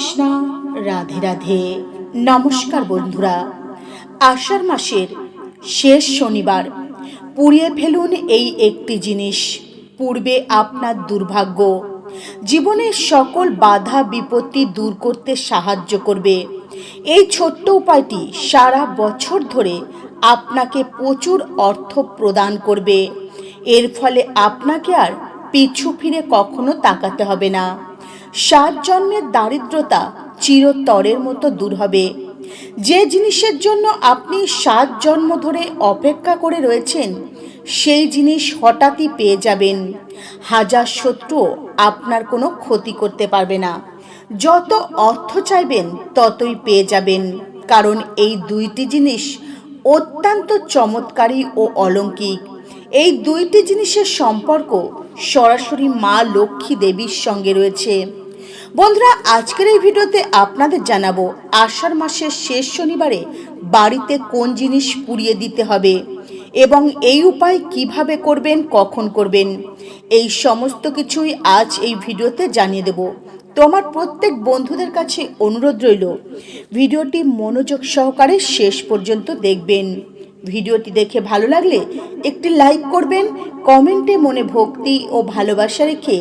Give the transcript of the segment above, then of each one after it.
কৃষ্ণা, রাধে রাধে। নমস্কার বন্ধুরা, আষাঢ় মাসের শেষ শনিবার পুড়িয়ে ফেলুন এই একটি জিনিস। পূর্বে আপনার দুর্ভাগ্য, জীবনের সকল বাধা বিপত্তি দূর করতে সাহায্য করবে। এই ছোট্ট উপায়টি সারা বছর ধরে আপনাকে প্রচুর অর্থ প্রদান করবে। এর ফলে আপনাকে আর পিছু ফিরে কখনো তাকাতে হবে না। 7 জন্মের দারিদ্রতা চিরতরের মতো দূর হবে। যে জিনিসের জন্য আপনি 7 জন্ম ধরে অপেক্ষা করে রয়েছেন, সেই জিনিস হঠাৎই পেয়ে যাবেন। হাজার শত্রু আপনার কোনো ক্ষতি করতে পারবে না। যত অর্থ চাইবেন ততই পেয়ে যাবেন, কারণ এই দুইটি জিনিস অত্যন্ত চমৎকারী ও অলৌকিক। এই দুইটি জিনিসের সম্পর্ক সরাসরি মা লক্ষ্মী দেবীর সঙ্গে রয়েছে। বন্ধুরা, আজকের এই ভিডিওতে আপনাদের জানাবো আষাঢ় মাসের শেষ শনিবারে বাড়িতে কোন জিনিস পুড়িয়ে দিতে হবে এবং এই উপায় কিভাবে করবেন, কখন করবেন, এই সমস্ত কিছুই আজ এই ভিডিওতে জানিয়ে দেব। তো আমার প্রত্যেক বন্ধুদের কাছে অনুরোধ রইল, ভিডিওটি মনোযোগ সহকারে শেষ পর্যন্ত দেখবেন। ভিডিওটি দেখে ভালো লাগলে একটি লাইক করবেন, কমেন্টে মনে ভক্তি ও ভালোবাসা রেখে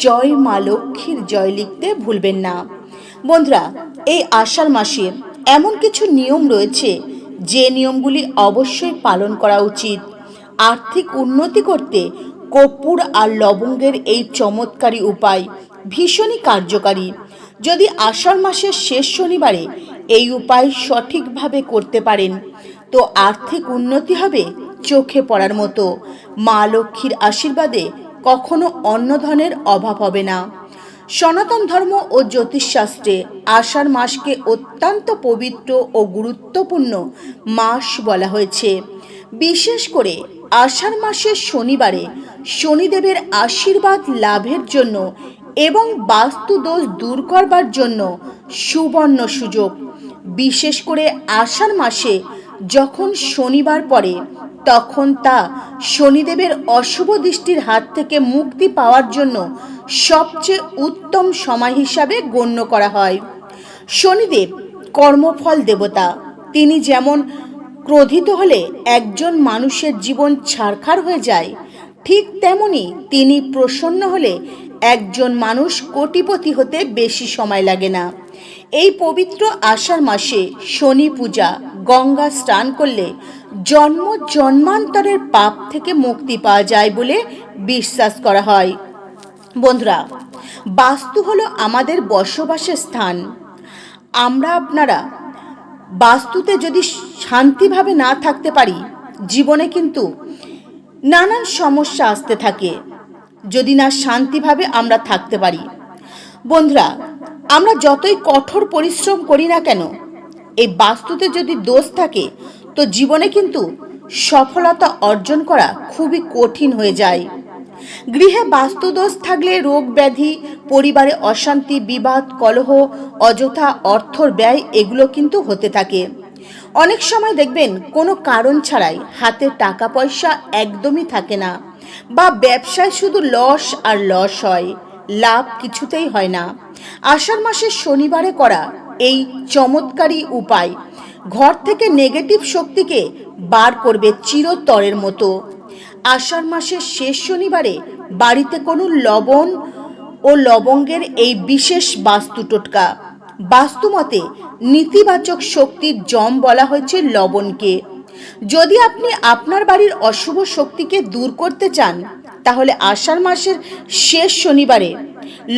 জয় মা লক্ষ্মীর জয় লিখতে ভুলবেন না। বন্ধুরা, এই আষাঢ় মাসে এমন কিছু নিয়ম রয়েছে যে নিয়মগুলি অবশ্যই পালন করা উচিত। আর্থিক উন্নতি করতে কর্পূর আর লবঙ্গের এই চমৎকারী উপায় ভীষণই কার্যকারী। যদি আষাঢ় মাসের শেষ শনিবারে এই উপায় সঠিকভাবে করতে পারেন তো আর্থিক উন্নতি হবে চোখে পড়ার মতো। মা লক্ষ্মীর আশীর্বাদে কখনো অন্নধনের অভাব হবে না। সনাতন ধর্ম ও জ্যোতিষশাস্ত্রে আষাঢ় মাসকে অত্যন্ত পবিত্র ও গুরুত্বপূর্ণ মাস বলা হয়েছে। বিশেষ করে আষাঢ় মাসের শনিবারে শনিদেবের আশীর্বাদ লাভের জন্য এবং বাস্তু দোষ দূর করবার জন্য সুবর্ণ সুযোগ। বিশেষ করে আষাঢ় মাসে যখন শনিবার পড়ে, তখন তা শনিদেবের অশুভ দৃষ্টির হাত থেকে মুক্তি পাওয়ার জন্য সবচেয়ে উত্তম সময় হিসাবে গণ্য করা হয়। শনিদেব কর্মফল দেবতা। তিনি যেমন ক্রোধিত হলে একজন মানুষের জীবন ছারখার হয়ে যায়, ঠিক তেমনি তিনি প্রসন্ন হলে একজন মানুষ কোটিপতি হতে বেশি সময় লাগে না। এই পবিত্র আষাঢ় মাসে শনি পূজা, গঙ্গা স্নান করলে জন্ম জন্মান্তরের পাপ থেকে মুক্তি পাওয়া যায় বলে বিশ্বাস করা হয়। বন্ধুরা, বাস্তু হলো আমাদের বসবাসের স্থান। আপনারা বাস্তুতে যদি শান্তিভাবে না থাকতে পারি, জীবনে কিন্তু নানান সমস্যা আসতে থাকে যদি না শান্তিভাবে আমরা থাকতে পারি। বন্ধুরা, আমরা যতই কঠোর পরিশ্রম করি না কেন, এই বাস্তুতে যদি দোষ থাকে তো জীবনে কিন্তু সফলতা অর্জন করা খুবই কঠিন হয়ে যায়। গৃহে বাস্তু দোষ থাকলে রোগ ব্যাধি, পরিবারে অশান্তি, বিবাদ, কলহ, অযথা অর্থর ব্যয় এগুলো কিন্তু হতে থাকে। অনেক সময় দেখবেন কোনো কারণ ছাড়াই হাতে টাকা পয়সা একদমই থাকে না, বা ব্যবসায় শুধু লস আর লস হয়, লাভ কিছুতেই হয় না। আষাঢ় মাসের শনিবারে করা এই চমৎকারী উপায় ঘর থেকে নেগেটিভ শক্তিকে বার করবে চিরতরের মতো। আষাঢ় মাসের শেষ শনিবারে বাড়িতে কোনো লবণ ও লবঙ্গের এই বিশেষ বাস্তু টোটকা। বাস্তুমতে নেতিবাচক শক্তির জম বলা হয়েছে লবণকে। যদি আপনি আপনার বাড়ির অশুভ শক্তিকে দূর করতে চান, তাহলে আষাঢ় মাসের শেষ শনিবারে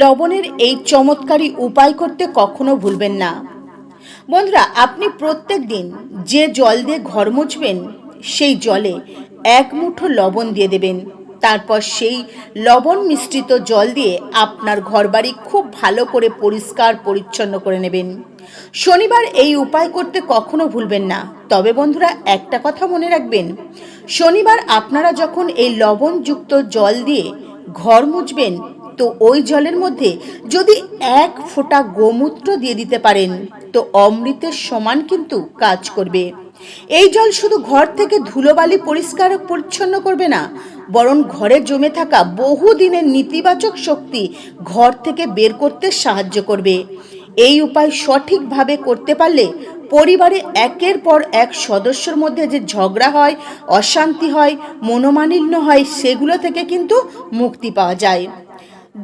লবণের এই চমৎকারী উপায় করতে কখনো ভুলবেন না। বন্ধুরা, আপনি প্রত্যেক দিন যে জল দিয়ে ঘর মুছবেন, সেই জলে 1 মুঠো লবণ দিয়ে দেবেন। তারপর সেই লবণ মিশ্রিত জল দিয়ে আপনার ঘরবাড়ি খুব ভালো করে পরিষ্কার পরিচ্ছন্ন করে নেবেন। শনিবার এই উপায় করতে কখনো ভুলবেন না। তবে বন্ধুরা, একটা কথা মনে রাখবেন, শনিবার আপনারা যখন এই লবণযুক্ত জল দিয়ে ঘর মুছবেন, তো ওই জলের মধ্যে যদি 1 ফোঁটা গোমূত্র দিয়ে দিতে পারেন তো অমৃতের সমান কিন্তু কাজ করবে। এই জল শুধু ঘর থেকে ধুলোবালি পরিষ্কার পরিচ্ছন্ন করবে না, বরং ঘরে জমে থাকা বহু দিনের নেতিবাচক শক্তি ঘর থেকে বের করতে সাহায্য করবে। এই উপায় সঠিকভাবে করতে পারলে পরিবারে একের পর এক সদস্যর মধ্যে যে ঝগড়া হয়, অশান্তি হয়, মনোমালিন্য হয়, সেগুলো থেকে কিন্তু মুক্তি পাওয়া যায়।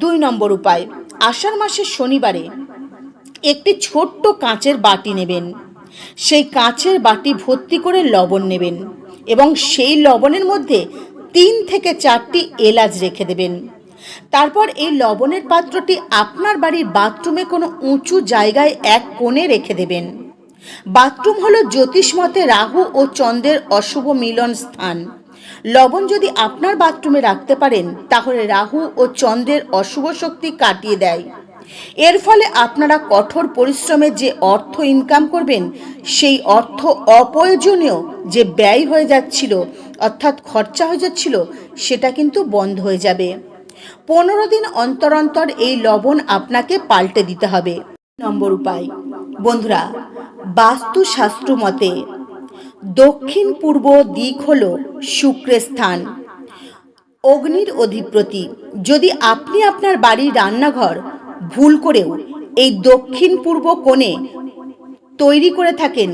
2 নম্বর উপায়, আষাঢ় মাসের শনিবারে একটি ছোট্ট কাঁচের বাটি নেবেন। সেই কাঁচের বাটি ভর্তি করে লবণ নেবেন এবং সেই লবণের মধ্যে 3 থেকে 4টি এলাচ রেখে দেবেন। তারপর এই লবণের পাত্রটি আপনার বাড়ির বাথরুমে কোনো উঁচু জায়গায় এক কোণে রেখে দেবেন। বাথরুম হলো জ্যোতিষ মতে রাহু ও চন্দ্রের অশুভ মিলন স্থান। লবণ যদি আপনার বাথরুমে রাখতে পারেন তাহলে রাহু ও চন্দ্রের অশুভ শক্তি কাটিয়ে দেয়। এর ফলে আপনারা কঠোর পরিশ্রমে যে অর্থ ইনকাম করবেন, সেই অর্থ অপ্রয়োজনীয় যে ব্যয় হয়ে যাচ্ছিল, অর্থাৎ খরচা হয়ে যাচ্ছিল, সেটা কিন্তু বন্ধ হয়ে যাবে। 15 দিন অন্তর অন্তর এই লবণ আপনাকে পাল্টে দিতে হবে। নম্বর উপায়, বন্ধুরা, বাস্তুশাস্ত্র মতে দক্ষিণ পূর্ব দিক হল শুক্রের স্থান, অগ্নির অধিপতি। যদি আপনি আপনার বাড়ির রান্নাঘর ভুল করেও এই দক্ষিণ পূর্ব কোণে তৈরি করে থাকেন,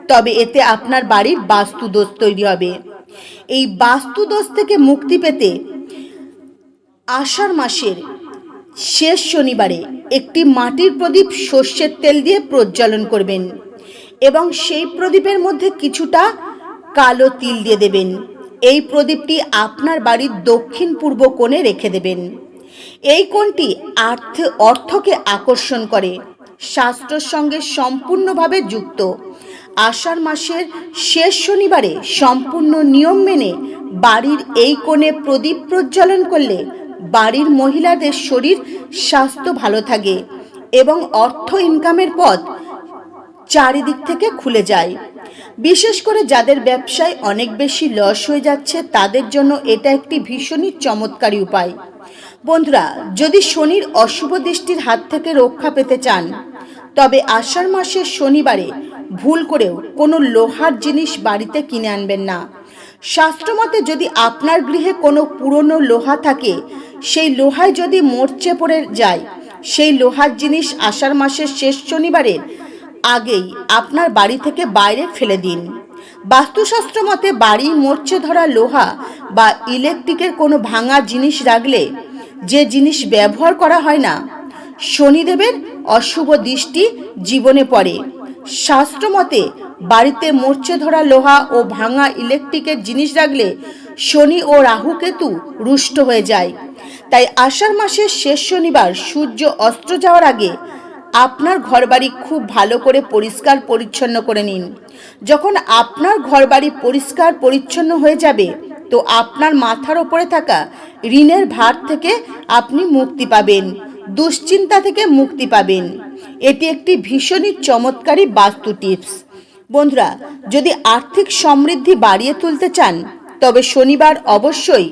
তবে এতে আপনার বাড়ির বাস্তুদোষ তৈরি হবে। এই বাস্তুদোষ থেকে মুক্তি পেতে আষাঢ় মাসের শেষ শনিবারে একটি মাটির প্রদীপ সর্ষের তেল দিয়ে প্রজ্বলন করবেন এবং সেই প্রদীপের মধ্যে কিছুটা কালো তিল দিয়ে দেবেন। এই প্রদীপটি আপনার বাড়ির দক্ষিণ পূর্ব কোণে রেখে দেবেন। এই কোণটি অর্থকে আকর্ষণ করে, শাস্ত্রের সঙ্গে সম্পূর্ণভাবে যুক্ত। আষাঢ় মাসের শেষ শনিবারে সম্পূর্ণ নিয়ম মেনে বাড়ির এই কোণে প্রদীপ প্রজ্বলন করলে বাড়ির মহিলাদের শরীর স্বাস্থ্য ভালো থাকে এবং অর্থ ইনকামের পথ চারিদিক থেকে খুলে যায়। বিশেষ করে যাদের ব্যবসায় অনেক বেশি লস হয়ে যাচ্ছে, তাদের জন্য এটা একটি ভীষণই চমৎকারী উপায়। বন্ধুরা, যদি শনির অশুভ দৃষ্টির হাত থেকে রক্ষা পেতে চান, তবে আষাঢ় মাসের শনিবারে ভুল করেও কোনো লোহার জিনিস বাড়িতে কিনে আনবেন না। শাস্ত্রমতে যদি আপনার গৃহে কোনো পুরনো লোহা থাকে, সেই লোহায় যদি মরচে পড়ে যায়, সেই লোহার জিনিস আষাঢ় মাসের শেষ শনিবারের আগেই আপনার বাড়ি থেকে বাইরে ফেলে দিন। বাস্তুশাস্ত্র মতে বাড়ি মরচে ধরা লোহা বা ইলেকট্রিকের কোনো ভাঙা জিনিস রাখলে, যে জিনিস ব্যবহার করা হয় না, শনিদেবের অশুভ দৃষ্টি জীবনে পড়ে। শাস্ত্রমতে বাড়িতে মরচে ধরা লোহা ও ভাঙা ইলেকট্রিকের জিনিস রাখলে শনি ও রাহু কেতু রুষ্ট হয়ে যায়। তাই আষাঢ় মাসের শেষ শনিবার সূর্য অস্ত যাওয়ার আগে আপনার ঘরবাড়ি খুব ভালো করে পরিষ্কার পরিচ্ছন্ন করে নিন। যখন আপনার ঘরবাড়ি পরিষ্কার পরিচ্ছন্ন হয়ে যাবে, তো আপনার মাথার ওপরে থাকা ঋণের ভার থেকে আপনি মুক্তি পাবেন, দুশ্চিন্তা থেকে মুক্তি পাবেন। এটি একটি ভীষণই চমৎকারী বাস্তু টিপস। বন্ধুরা, যদি আর্থিক সমৃদ্ধি বাড়িয়ে তুলতে চান, তবে শনিবার অবশ্যই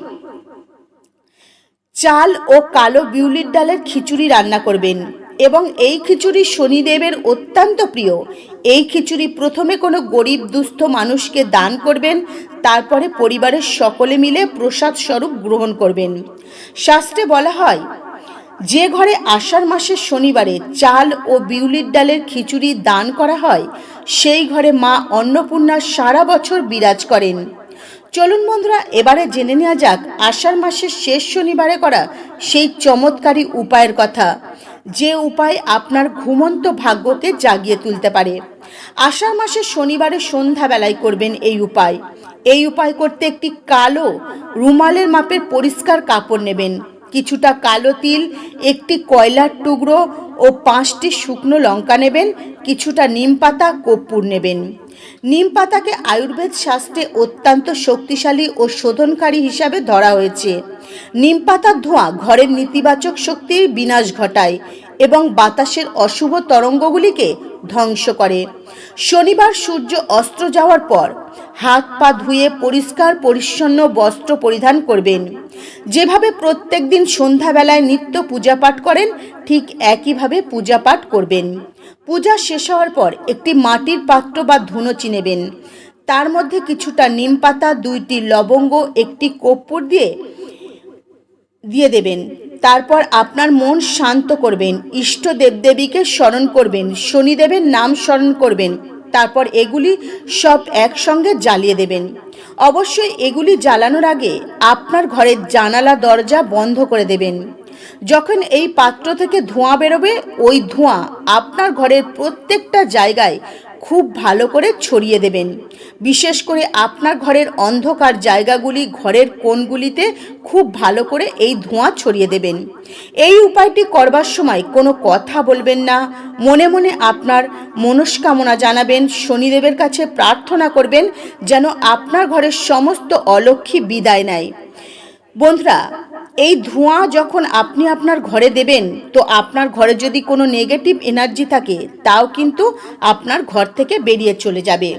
চাল ও কালো বিউলির ডালের খিচুড়ি রান্না করবেন এবং এই খিচুড়ি শনিদেবের অত্যন্ত প্রিয়। এই খিচুড়ি প্রথমে কোনো গরিব দুস্থ মানুষকে দান করবেন, তারপরে পরিবারের সকলে মিলে প্রসাদ স্বরূপ গ্রহণ করবেন। শাস্ত্রে বলা হয়, যে ঘরে আষাঢ় মাসের শনিবারে চাল ও বিউলির ডালের খিচুড়ি দান করা হয়, সেই ঘরে মা অন্নপূর্ণা সারা বছর বিরাজ করেন। চলুন বন্ধুরা, এবারে জেনে নেওয়া যাক আষাঢ় মাসের শেষ শনিবারে করা সেই চমৎকারী উপায়ের কথা, যে উপায় আপনার ঘুমন্ত ভাগ্যকে জাগিয়ে তুলতে পারে। আষাঢ় মাসের শনিবারে সন্ধ্যাবেলায় করবেন এই উপায়। এই উপায় করতে একটি কালো রুমালের মাপের পরিষ্কার কাপড় নেবেন, কিছুটা কালো তিল, একটি কয়লার টুকরো ও 5টি শুকনো লঙ্কা নেবেন, কিছুটা নিম পাতা, কর্পূর নেবেন। নিম পাতাকে আয়ুর্বেদ শাস্ত্রে অত্যন্ত শক্তিশালী ও শোধনকারী হিসাবে ধরা হয়েছে। নিম পাতার ধোঁয়া ঘরের নেতিবাচক শক্তির বিনাশ ঘটায় এবং বাতাসের অশুভ তরঙ্গগুলিকে ধ্বংস করে। শনিবার সূর্য অস্ত যাওয়ার পর হাত পা ধুয়ে পরিষ্কার পরিচ্ছন্ন বস্ত্র পরিধান করবেন। যেভাবে প্রত্যেক দিন সন্ধ্যাবেলায় নিত্য পূজা পাঠ করেন, ঠিক একইভাবে পূজা পাঠ করবেন। পূজা শেষ হওয়ার পর একটি মাটির পাত্র বা ধুনুচি নেবেন, তার মধ্যে কিছুটা নিম পাতা, 2টি লবঙ্গ, একটি কর্পূর দিয়ে দিয়ে দেবেন। তারপর আপনার মন শান্ত করবেন, ইষ্ট দেবদেবীকে স্মরণ করবেন, শনিদেবের নাম স্মরণ করবেন। তারপর এগুলি সব একসঙ্গে জ্বালিয়ে দেবেন। অবশ্যই এগুলি জ্বালানোর আগে আপনার ঘরের জানালা দরজা বন্ধ করে দেবেন। যখন এই পাত্র থেকে ধোঁয়া বেরোবে, ওই ধোঁয়া আপনার ঘরের প্রত্যেকটা জায়গায় খুব ভালো করে ছড়িয়ে দেবেন। বিশেষ করে আপনার ঘরের অন্ধকার জায়গাগুলি, ঘরের কোণগুলিতে খুব ভালো করে এই ধোঁয়া ছড়িয়ে দেবেন। এই উপায়টি করবার সময় কোনো কথা বলবেন না, মনে মনে আপনার মনস্কামনা জানাবেন, শনিদেবের কাছে প্রার্থনা করবেন যেন আপনার ঘরের সমস্ত অলক্ষ্মী বিদায় নেয়। বন্ধুরা, এই ধোঁয়া যখন আপনি আপনার ঘরে দেবেন, তো আপনার ঘরে যদি কোনো নেগেটিভ এনার্জি থাকে তাও কিন্তু আপনার ঘর থেকে বেরিয়ে চলে যাবে।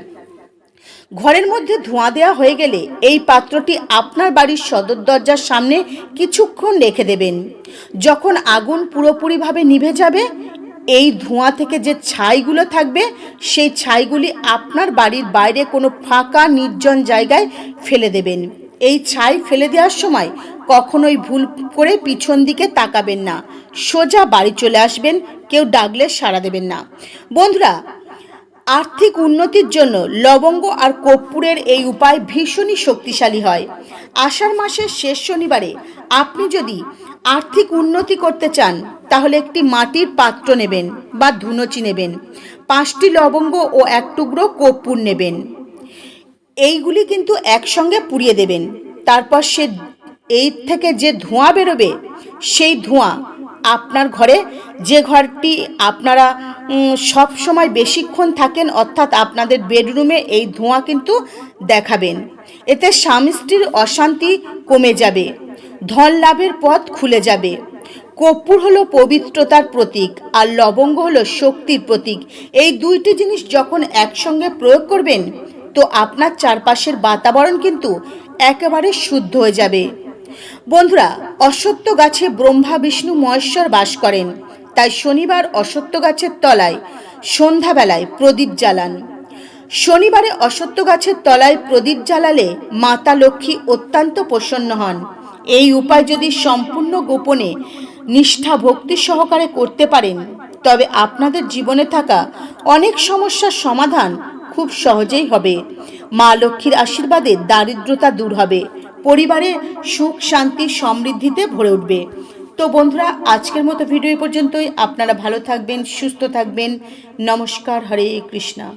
ঘরের মধ্যে ধোঁয়া দেওয়া হয়ে গেলে এই পাত্রটি আপনার বাড়ির সদর দরজার সামনে কিছুক্ষণ রেখে দেবেন। যখন আগুন পুরোপুরিভাবে নিভে যাবে, এই ধোঁয়া থেকে যে ছাইগুলো থাকবে, সেই ছাইগুলি আপনার বাড়ির বাইরে কোনো ফাঁকা নির্জন জায়গায় ফেলে দেবেন। এই ছাই ফেলে দেওয়ার সময় কখনোই ভুল করে পিছন দিকে তাকাবেন না, সোজা বাড়ি চলে আসবেন, কেউ ডাকলে সাড়া দেবেন না। বন্ধুরা, আর্থিক উন্নতির জন্য লবঙ্গ আর কর্পূরের এই উপায় ভীষণই শক্তিশালী হয়। আষাঢ় মাসের শেষ শনিবারে আপনি যদি আর্থিক উন্নতি করতে চান, তাহলে একটি মাটির পাত্র নেবেন বা ধুনুচি নেবেন, 5টি লবঙ্গ ও 1 টুকরো কর্পূর নেবেন। এইগুলি কিন্তু একসঙ্গে পুড়িয়ে দেবেন। তারপর এই থেকে যে ধোঁয়া বেরোবে, সেই ধোঁয়া আপনার ঘরে, যে ঘরটি আপনারা সব সময় বেশিক্ষণ থাকেন, অর্থাৎ আপনাদের বেডরুমে এই ধোঁয়া কিন্তু দেখাবেন। এতে স্বামী স্ত্রীর অশান্তি কমে যাবে, ধন লাভের পথ খুলে যাবে। কর্পূর হলো পবিত্রতার প্রতীক আর লবঙ্গ হলো শক্তির প্রতীক। এই দুইটি জিনিস যখন একসঙ্গে প্রয়োগ করবেন, তো আপনার চারপাশের বাতাবরণ কিন্তু একেবারে শুদ্ধ হয়ে যাবে। বন্ধুরা, অশ্বত্থ গাছে ব্রহ্মা বিষ্ণু মহেশ্বর বাস করেন, তাই শনিবার অশ্বত্থ গাছের তলায় সন্ধ্যাবেলায় প্রদীপ জ্বালান। শনিবারে অশ্বত্থ গাছের তলায় প্রদীপ জ্বালালে মাতা লক্ষ্মী অত্যন্ত প্রসন্ন হন। এই উপায় যদি সম্পূর্ণ গোপনে নিষ্ঠা ভক্তি সহকারে করতে পারেন, তবে আপনাদের জীবনে থাকা অনেক সমস্যার সমাধান খুব সহজেই হবে। মা লক্ষ্মীর আশীর্বাদে দারিদ্রতা দূর হবে, পরিবারে সুখ শান্তি সমৃদ্ধিতে ভরে উঠবে। তো বন্ধুরা, আজকের মতো ভিডিও পর্যন্তই। আপনারা ভালো থাকবেন, সুস্থ থাকবেন। নমস্কার, হরে কৃষ্ণা।